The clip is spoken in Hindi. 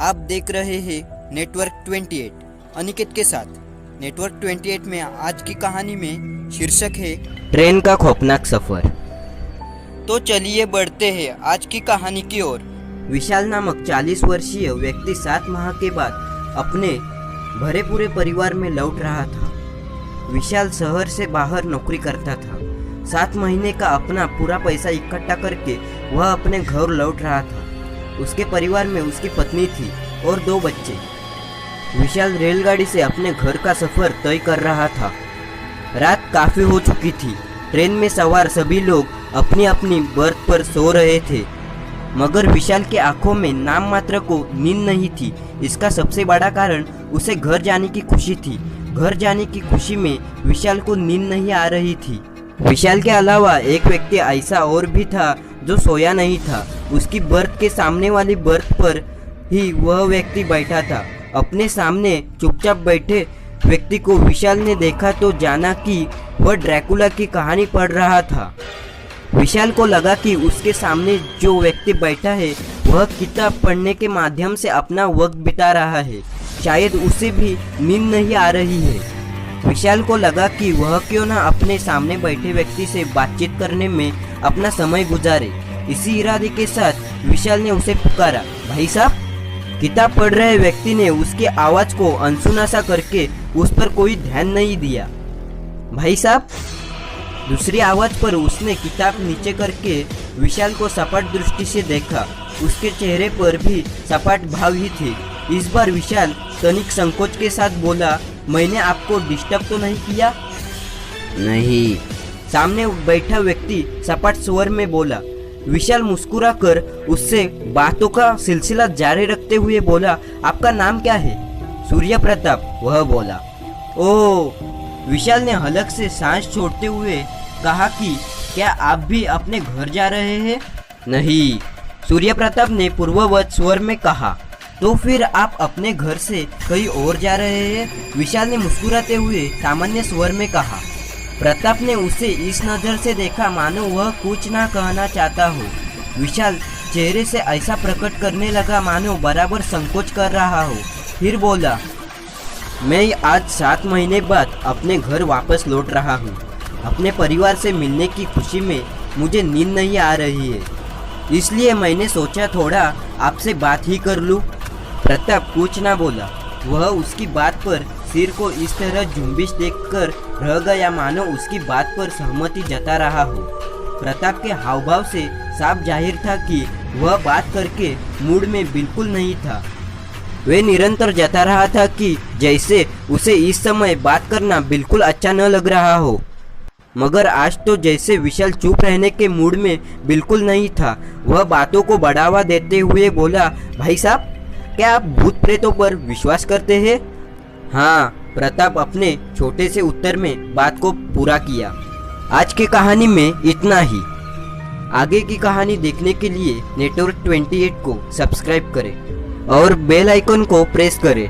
आप देख रहे हैं नेटवर्क 28 अनिकेत के साथ। नेटवर्क 28 में आज की कहानी में शीर्षक है ट्रेन का खौफनाक सफर। तो चलिए बढ़ते हैं आज की कहानी की ओर। विशाल नामक 40 वर्षीय व्यक्ति 7 माह के बाद अपने भरे पूरे परिवार में लौट रहा था। विशाल शहर से बाहर नौकरी करता था। 7 महीने का अपना पूरा पैसा इकट्ठा करके वह अपने घर लौट रहा था। उसके परिवार में उसकी पत्नी थी और 2 बच्चे। विशाल रेलगाड़ी से अपने घर का सफर तय कर रहा था। रात काफी हो चुकी थी। ट्रेन में सवार सभी लोग अपनी अपनी बर्थ पर सो रहे थे, मगर विशाल के आंखों में नाम मात्र को नींद नहीं थी। इसका सबसे बड़ा कारण उसे घर जाने की खुशी थी। घर जाने की खुशी में विशाल को नींद नहीं आ रही थी। विशाल के अलावा एक व्यक्ति ऐसा और भी था जो सोया नहीं था। उसकी बर्थ के सामने वाली बर्थ पर ही वह व्यक्ति बैठा था। अपने सामने चुपचाप बैठे व्यक्ति को विशाल ने देखा तो जाना कि वह ड्रैकुला की कहानी पढ़ रहा था। विशाल को लगा कि उसके सामने जो व्यक्ति बैठा है वह किताब पढ़ने के माध्यम से अपना वक्त बिता रहा है। शायद उसे भी नींद नहीं आ रही है। विशाल को लगा कि वह क्यों ना अपने सामने बैठे व्यक्ति से बातचीत करने में अपना समय गुजारे। इसी इरादे के साथ विशाल ने उसे पुकारा, भाई साहब। किताब पढ़ रहे व्यक्ति ने उसकी आवाज को अनसुना सा करके उस पर कोई ध्यान नहीं दिया। भाई साहब। दूसरी आवाज पर उसने किताब नीचे करके विशाल को सपाट दृष्टि से देखा। उसके चेहरे पर भी सपाट भाव ही थे। इस बार विशाल तनिक संकोच के साथ बोला, मैंने आपको डिस्टर्ब तो नहीं किया? नहीं। सामने बैठा व्यक्ति सपाट स्वर में बोला। विशाल मुस्कुराकर उससे बातों का सिलसिला जारी रखते हुए बोला, आपका नाम क्या है? सूर्य प्रताप, वह बोला। ओह। विशाल ने हलक से सांस छोड़ते हुए कहा कि क्या आप भी अपने घर जा रहे हैं? नहीं, सूर्य प्रताप ने पूर्ववत स्वर में कहा। तो फिर आप अपने घर से कहीं और जा रहे हैं? विशाल ने मुस्कुराते हुए सामान्य स्वर में कहा। प्रताप ने उसे इस नज़र से देखा मानो वह कुछ ना कहना चाहता हो। विशाल चेहरे से ऐसा प्रकट करने लगा मानो बराबर संकोच कर रहा हो। फिर बोला, मैं आज 7 महीने बाद अपने घर वापस लौट रहा हूँ। अपने परिवार से मिलने की खुशी में मुझे नींद नहीं आ रही है, इसलिए मैंने सोचा थोड़ा आपसे बात ही कर लूँ। प्रताप कुछ ना बोला। वह उसकी बात पर सिर को इस तरह जुम्बिश देखकर रह गया मानो उसकी बात पर सहमति जता रहा हो। प्रताप के हावभाव से साफ जाहिर था कि वह बात करके मूड में बिल्कुल नहीं था। वे निरंतर जता रहा था कि जैसे उसे इस समय बात करना बिल्कुल अच्छा न लग रहा हो। मगर आज तो जैसे विशाल चुप रहने के मूड में बिल्कुल नहीं था। वह बातों को बढ़ावा देते हुए बोला, भाई साहब, क्या आप भूत प्रेतों पर विश्वास करते हैं? हाँ। प्रताप अपने छोटे से उत्तर में बात को पूरा किया। आज की कहानी में इतना ही। आगे की कहानी देखने के लिए नेटवर्क 28 को सब्सक्राइब करें और बेल आइकन को प्रेस करें।